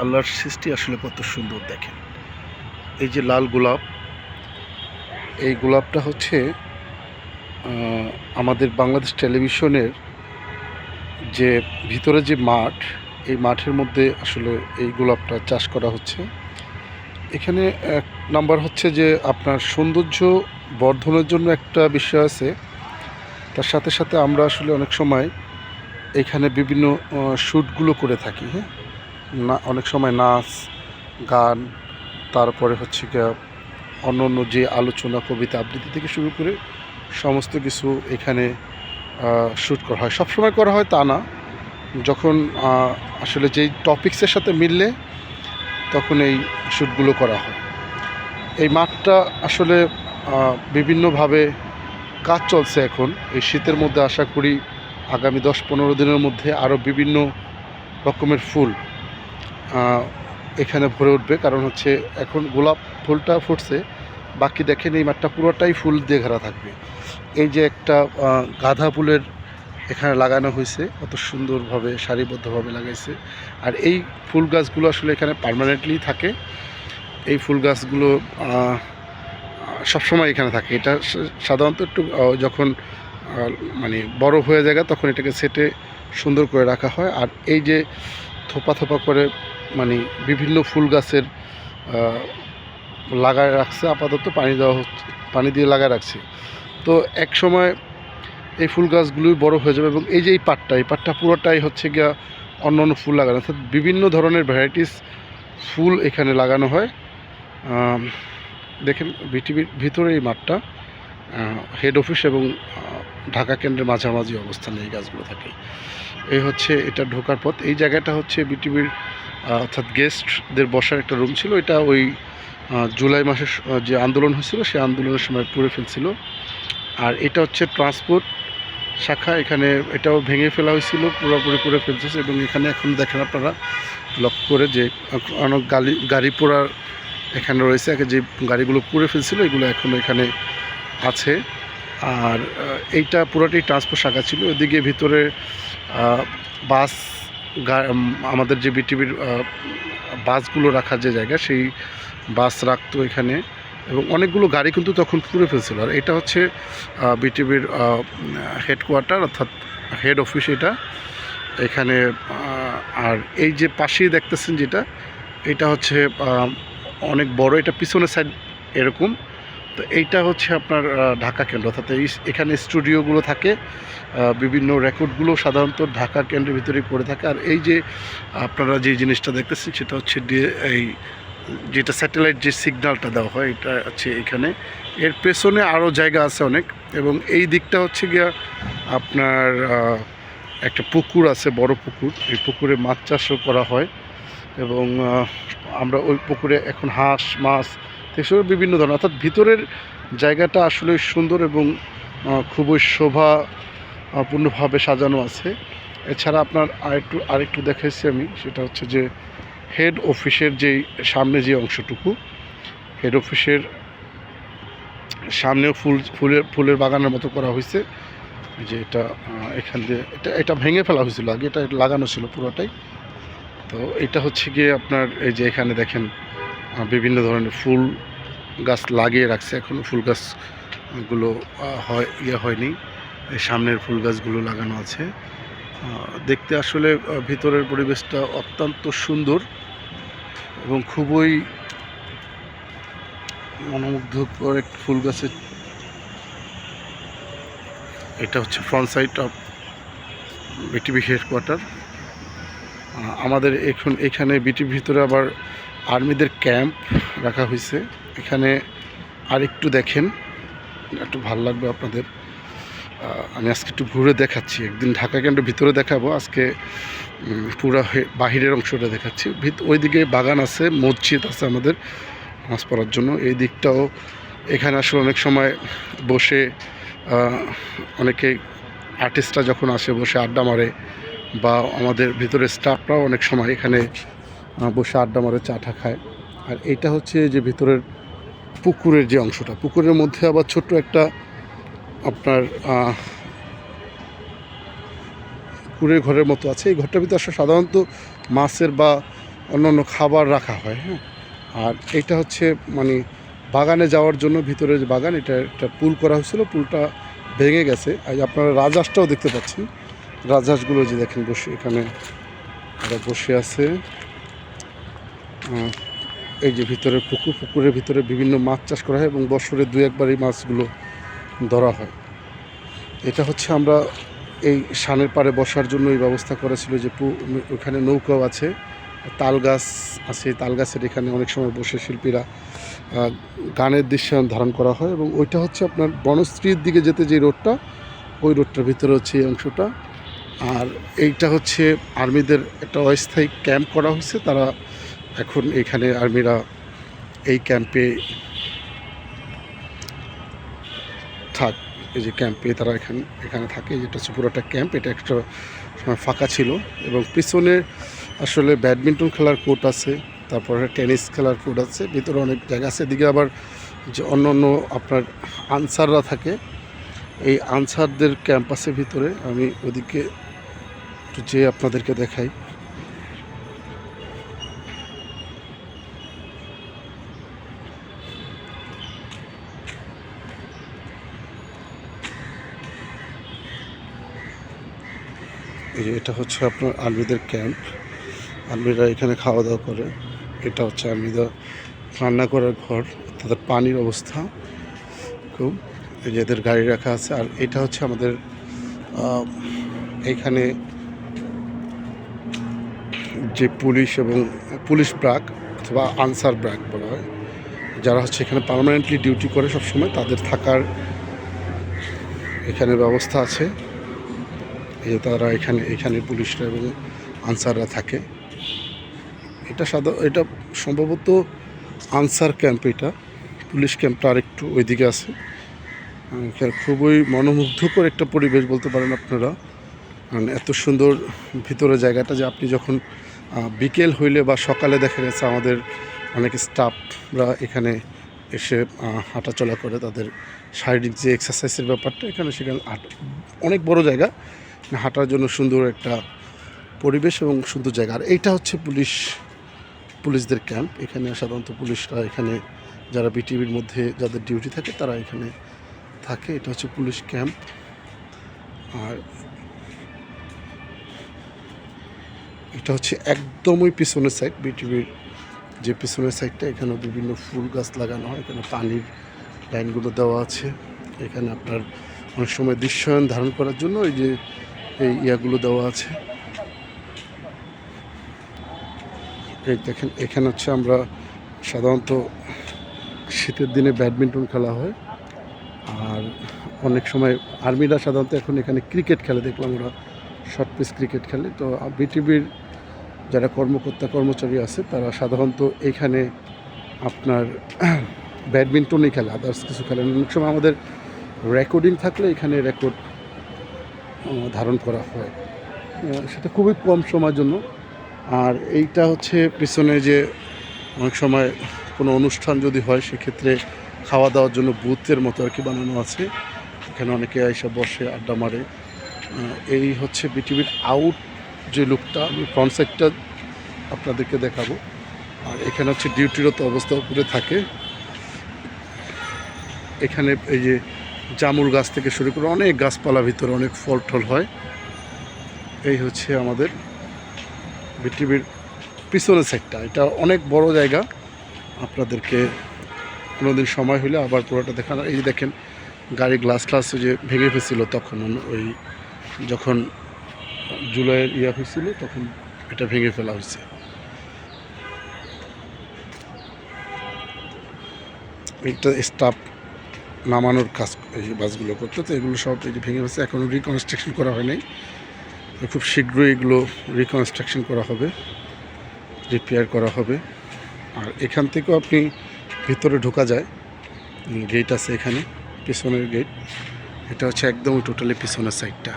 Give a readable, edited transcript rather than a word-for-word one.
আল্লাহর সৃষ্টি আসলে কত সুন্দর দেখেন। এই যে লাল গোলাপ, এই গোলাপটা হচ্ছে আমাদের বাংলাদেশ টেলিভিশনের যে ভিতরে যে মাঠ, এই মাঠের মধ্যে আসলে এই গোলাপটা চাষ করা হচ্ছে। এখানে এক নাম্বার হচ্ছে যে আপনার সৌন্দর্য বর্ধনের জন্য একটা বিষয় আছে, তার সাথে সাথে আমরা আসলে অনেক সময় এখানে বিভিন্ন শ্যুটগুলো করে থাকি। হ্যাঁ, না অনেক সময় নাচ, গান, তারপরে হচ্ছে গিয়ে অন্য অন্য যে আলোচনা, কবিতা আবৃত্তি থেকে শুরু করে সমস্ত কিছু এখানে শ্যুট করা হয়। সবসময় করা হয় তা না, যখন আসলে যেই টপিক্সের সাথে মিললে তখন এই শ্যুটগুলো করা হয়। এই মাঠটা আসলে বিভিন্নভাবে কাজ চলছে এখন। এই শীতের মধ্যে আশা করি আগামী 10-15 দিনের মধ্যে আরও বিভিন্ন রকমের ফুল এখানে ভরে উঠবে। কারণ হচ্ছে এখন গোলাপ ফুলটা ফুটছে, বাকি দেখেন এই মাঠটা পুরোটাই ফুল দিয়ে ঘেরা থাকবে। এই যে একটা গাঁদা ফুলের এখানে লাগানো হয়েছে, কত সুন্দরভাবে সারিবদ্ধভাবে লাগাইছে। আর এই ফুল গাছগুলো আসলে এখানে পার্মানেন্টলি থাকে। এই ফুল গাছগুলো সবসময় এখানে থাকে। এটা সাধারণত একটু যখন মানে বড় হয়ে যায় তখন এটাকে সেটে সুন্দর করে রাখা হয়। আর এই যে থোপা থোপা করে মানে বিভিন্ন ফুল গাছের লাগায় রাখছে, আপাতত পানি দেওয়া হচ্ছে, পানি দিয়ে লাগায় রাখছে। তো এক সময় এই ফুল গাছগুলোই বড় হয়ে যাবে এবং এই যে এই পাটটা পুরোটাই হচ্ছে গিয়া অন্য অন্য ফুল লাগানো, অর্থাৎ বিভিন্ন ধরনের ভ্যারাইটিস ফুল এখানে লাগানো হয়। দেখেন বিটিভির ভিতরে এই মাঠটা হেড অফিস এবং ঢাকা কেন্দ্রের মাঝামাঝি অবস্থানে এই গাছগুলো থাকে। এই হচ্ছে এটা ঢোকার পথ। এই জায়গাটা হচ্ছে বিটিভির অর্থাৎ গেস্টদের বসার একটা রুম ছিল। এটা ওই জুলাই মাসের যে আন্দোলন হয়েছিল সেই আন্দোলনের সময় পুড়ে ফেলছিল। আর এটা হচ্ছে ট্রান্সপোর্ট শাখা, এখানে এটাও ভেঙে ফেলা হয়েছিল, পুরোপুরি পুড়ে ফেলছে। এবং এখানে এখন দেখেন আপনারা লক্ষ্য করে যে অনেক গাড়ি পোড়ার এখানে রয়েছে। আগে যে গাড়িগুলো পুড়ে ফেলছিল এগুলো এখনও এখানে আছে। আর এইটা পুরোটাই ট্রান্সপোর্ট শাখা ছিল। ওদিকে ভিতরে বাস, আমাদের যে বিটিভির বাসগুলো রাখার যে জায়গা, সেই বাস রাখতো এখানে। এবং অনেকগুলো গাড়ি কিন্তু তখন পুড়ে ফেলছিল। আর এটা হচ্ছে বিটিভির হেডকোয়ার্টার অর্থাৎ হেড অফিস এটা এখানে। আর এই যে পাশেই দেখতেছেন যেটা, এটা হচ্ছে অনেক বড়, এটা পিছনের সাইড এরকম। তো এইটা হচ্ছে আপনার ঢাকা কেন্দ্র, অর্থাৎ এখানে স্টুডিওগুলো থাকে, বিভিন্ন রেকর্ডগুলো সাধারণত ঢাকা কেন্দ্রের ভিতরেই করে থাকে। আর এই যে আপনারা যে জিনিসটা দেখতেছেন সেটা হচ্ছে এই যেটা স্যাটেলাইট যে সিগন্যালটা দেওয়া হয়, এটা হচ্ছে এখানে। এর পেছনে আরও জায়গা আছে অনেক। এবং এই দিকটা হচ্ছে গিয়া আপনার একটা পুকুর আছে, বড় পুকুর। এই পুকুরে মাছ চাষও করা হয় এবং আমরা ওই পুকুরে এখন হাঁস, মাছ এসব বিভিন্ন ধরনের, অর্থাৎ ভিতরের জায়গাটা আসলে সুন্দর এবং খুবই শোভাপূর্ণভাবে সাজানো আছে। এছাড়া আপনার আরেকটু দেখাইছি আমি, সেটা হচ্ছে যে হেড অফিসের যেই সামনে যে অংশটুকু, হেড অফিসের সামনেও ফুলের বাগানের মতো করা হয়েছে। যে এটা এখান দিয়ে এটা ভেঙে ফেলা হয়েছিল, আগে এটা লাগানো ছিল পুরোটাই। তো এটা হচ্ছে গিয়ে আপনার এই যে এখানে দেখেন বিভিন্ন ধরনের ফুল গাছ লাগিয়ে রাখছে, এখনও ফুল গাছগুলো হয়নি। এই সামনের ফুল গাছগুলো লাগানো আছে। দেখতে আসলে ভিতরের পরিবেশটা অত্যন্ত সুন্দর এবং খুবই মনোমুগ্ধকর এক ফুল গাছের। এটা হচ্ছে front side of BTV headquarter. আমাদের এখানে বিটিভির ভিতরে আবার আর্মিদের ক্যাম্প রাখা হয়েছে। এখানে আরেকটু দেখেন, একটু ভালো লাগবে আপনাদের। আমি আজকে একটু ঘুরে দেখাচ্ছি, একদিন ঢাকা কেন্দ্রের ভিতরে দেখাবো, আজকে পুরো বাহিরের অংশটা দেখাচ্ছি। ওইদিকে বাগান আছে, মসজিদ আছে আমাদের নামাজ পড়ার জন্য। এই দিকটাও এখানে আসলে অনেক সময় বসে অনেকে আর্টিস্টরা যখন আসে বসে আড্ডা মারে, বা আমাদের ভিতরে স্টাফরাও অনেক সময় এখানে বসে আড্ডা মারে, চা টা খায়। আর এইটা হচ্ছে যে ভিতরের পুকুরের যে অংশটা, পুকুরের মধ্যে আবার ছোট্ট একটা আপনার কুঁড়ের ঘরের মতো আছে। এই ঘরটার ভিতরে আসলে সাধারণত মাছের বা অন্যান্য খাবার রাখা হয়। হ্যাঁ, আর এটা হচ্ছে মানে বাগানে যাওয়ার জন্য ভিতরে যে বাগান, এটা একটা পুল করা হয়েছিল, পুলটা ভেঙে গেছে। আর আপনারা রাজহাঁসটাও দেখতে পাচ্ছেন, রাজহাঁসগুলো যে দেখেন বসে এখানে ওরা বসে আছে। এই যে ভিতরে পুকুরের ভিতরে বিভিন্ন মাছ চাষ করা হয় এবং বছরে 2-1বার এই মাছগুলো ধরা হয়। এটা হচ্ছে আমরা এই সানের পাড়ে বসার জন্য এই ব্যবস্থা করা ছিল, যে ওখানে নৌকাও আছে, তাল গাছ আছে, তাল গাছের এখানে অনেক সময় বসে শিল্পীরা গানের দৃশ্যায়ন ধারণ করা হয়। এবং ওইটা হচ্ছে আপনার বনশ্রীর দিকে যেতে যে রোডটা, ওই রোডটার ভিতরে হচ্ছে এই অংশটা। আর এইটা হচ্ছে আর্মিদের একটা অস্থায়ী ক্যাম্প করা হয়েছে, তারা এখন এখানে আর্মিরা এই ক্যাম্পে থাক, এই যে ক্যাম্পে তারা এখানে থাকে। যেটা হচ্ছে পুরোটা ক্যাম্প, এটা একটা সময় ফাঁকা ছিল। এবং পিছনে আসলে ব্যাডমিন্টন খেলার কোর্ট আছে, তারপরে টেনিস খেলার কোর্ট আছে, ভিতরে অনেক জায়গা আছে। এদিকে আবার যে অন্য আপনার আনসাররা থাকে, এই আনসারদের ক্যাম্প আছে ভিতরে। আমি ওদিকে একটু যেয়ে আপনাদেরকে দেখাই। এই যে এটা হচ্ছে আপনার আর্মিদের ক্যাম্প, আর্মিরা এখানে খাওয়া দাওয়া করে। এটা হচ্ছে আর্মিরা রান্না করার ঘর, তাদের পানির অবস্থা খুব, এই যে এদের গাড়ি রাখা আছে। আর এটা হচ্ছে আমাদের এইখানে যে পুলিশ এবং পুলিশ ব্রাক অথবা আনসার ব্রাক বলা হয়, যারা হচ্ছে এখানে পার্মানেন্টলি ডিউটি করে সবসময়, তাদের থাকার এখানে ব্যবস্থা আছে। এই যে তারা এখানে পুলিশরা এবং আনসাররা থাকে। এটা সম্ভবত আনসার ক্যাম্প, এটা পুলিশ ক্যাম্পটা আরেকটু ওইদিকে আছে। খুবই মনোমুগ্ধকর একটা পরিবেশ বলতে পারেন আপনারা, কারণ এত সুন্দর ভিতরে জায়গাটা, যে আপনি যখন বিকেল হইলে বা সকালে দেখা গেছে আমাদের অনেক স্টাফরা এখানে এসে হাঁটাচলা করে, তাদের শারীরিক যে এক্সারসাইজের ব্যাপারটা এখানে সেখানে অনেক বড় জায়গা, হাঁটার জন্য সুন্দর একটা পরিবেশ এবং সুন্দর জায়গা। আর এইটা হচ্ছে পুলিশদের ক্যাম্প। এখানে সাধারণত পুলিশরা এখানে যারা বিটিভির মধ্যে যাদের ডিউটি থাকে তারা এখানে থাকে। এটা হচ্ছে পুলিশ ক্যাম্প। আর এটা হচ্ছে একদমই পিছনের সাইড, বিটিভির যে পিছনের সাইডটা, এখানে বিভিন্ন ফুল গাছ লাগানো হয়, এখানে পানির লাইনগুলো দেওয়া আছে। এখানে আপনার অনেক সময় দৃশ্যায়ন ধারণ করার জন্য এই যে এই ইয়াগুলো দেওয়া আছে। এই দেখেন, এখানে হচ্ছে আমরা সাধারণত শীতের দিনে ব্যাডমিন্টন খেলা হয়। আর অনেক সময় আর্মিরা সাধারণত এখন এখানে ক্রিকেট খেলে, দেখলাম ওরা শর্ট পিচ ক্রিকেট খেলে। তো বিটিভির যারা কর্মচারী আছে তারা সাধারণত এখানে আপনার ব্যাডমিন্টনই খেলে, আদার্স কিছু খেলেন। অনেক সময় আমাদের রেকর্ডিং থাকলে এখানে রেকর্ড ধারণ করা হয়, সেটা খুবই কম সময়ের জন্য। আর এইটা হচ্ছে পিছনে যে অনেক সময় কোনো অনুষ্ঠান যদি হয় সেক্ষেত্রে খাওয়া দাওয়ার জন্য বুথের মতো আর কি বানানো আছে, এখানে অনেকে এসে বসে আড্ডা মারে। এই হচ্ছে বিটিভির আউট যে লুকটা, আমি ফ্রন্ট সাইডটা আপনাদেরকে দেখাবো। আর এখানে হচ্ছে ডিউটিরত অবস্থা উপরে থাকে। এখানে এই যে জামুল গাছ থেকে শুরু করে অনেক গাছপালা, ভিতরে অনেক ফল টল হয়। এই হচ্ছে আমাদের বিটিভির পিছনের সাইডটা, এটা অনেক বড় জায়গা। আপনাদেরকে কোনোদিন সময় হলে আবার পুরোটা দেখানো। এই যে দেখেন গাড়ি গ্লাস যে ভেঙে ফেলছিল তখন, ওই যখন জুলাইয়ের হয়েছিল তখন এটা ভেঙে ফেলা হয়েছে। একটা স্টাফ নামানোর কাজ এই বাসগুলো করতে, তো এগুলো সব এই যে ভেঙে ফেলছে, এখনও রিকনস্ট্রাকশন করা হয় নাই। খুব শীঘ্রই এগুলো রিকনস্ট্রাকশন করা হবে, রিপেয়ার করা হবে। আর এখান থেকেও আপনি ভিতরে ঢোকা যায়, গেট আছে এখানে, পিছনের গেট। এটা হচ্ছে একদমই টোটালি পিছনের সাইডটা।